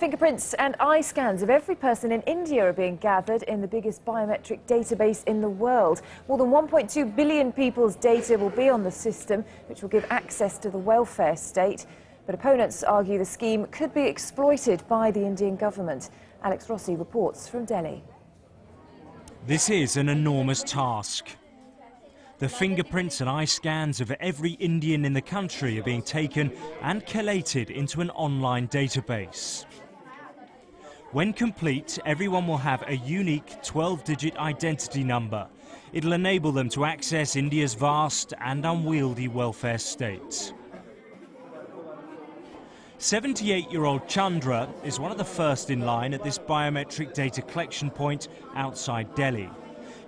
Fingerprints and eye scans of every person in India are being gathered in the biggest biometric database in the world. More than 1.2 billion people's data will be on the system, which will give access to the welfare state. But opponents argue the scheme could be exploited by the Indian government. Alex Rossi reports from Delhi. This is an enormous task. The fingerprints and eye scans of every Indian in the country are being taken and collated into an online database. When complete, everyone will have a unique 12-digit identity number. It'll enable them to access India's vast and unwieldy welfare state. 78-year-old Chandra is one of the first in line at this biometric data collection point outside Delhi.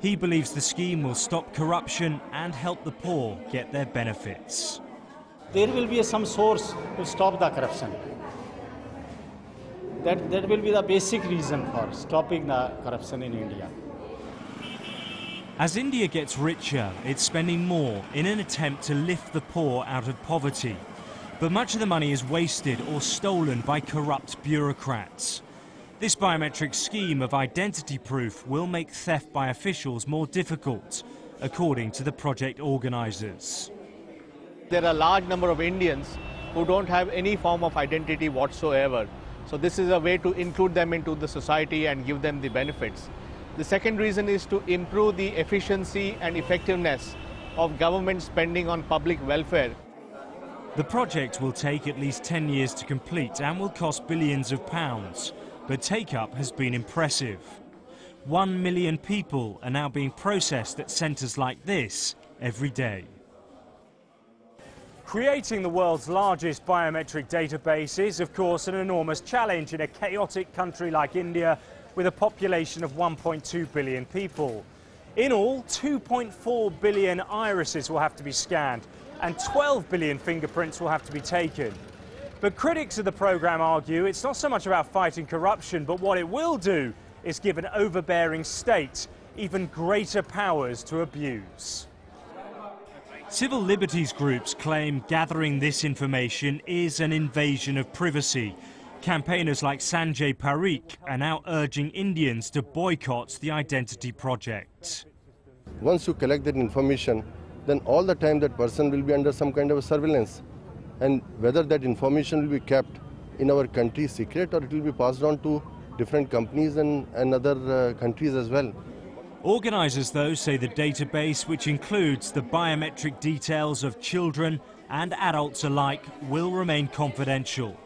He believes the scheme will stop corruption and help the poor get their benefits. There will be some source to stop the corruption. That will be the basic reason for stopping the corruption in India. As India gets richer, it's spending more in an attempt to lift the poor out of poverty. But much of the money is wasted or stolen by corrupt bureaucrats. This biometric scheme of identity proof will make theft by officials more difficult, according to the project organisers. There are a large number of Indians who don't have any form of identity whatsoever. So this is a way to include them into the society and give them the benefits. The second reason is to improve the efficiency and effectiveness of government spending on public welfare. The project will take at least 10 years to complete and will cost billions of pounds. But take-up has been impressive. 1 million people are now being processed at centres like this every day. Creating the world's largest biometric database is, of course, an enormous challenge in a chaotic country like India with a population of 1.2 billion people. In all, 2.4 billion irises will have to be scanned and 12 billion fingerprints will have to be taken. But critics of the programme argue it's not so much about fighting corruption, but what it will do is give an overbearing state even greater powers to abuse. Civil liberties groups claim gathering this information is an invasion of privacy. Campaigners like Sanjay Parikh are now urging Indians to boycott the identity project. Once you collect that information, then all the time that person will be under some kind of surveillance. And whether that information will be kept in our country secret or it will be passed on to different companies and other countries as well. Organisers, though, say the database, which includes the biometric details of children and adults alike, will remain confidential.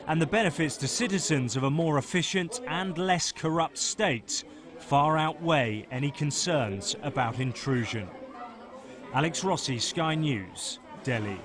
And the benefits to citizens of a more efficient and less corrupt state far outweigh any concerns about intrusion. Alex Rossi, Sky News, Delhi.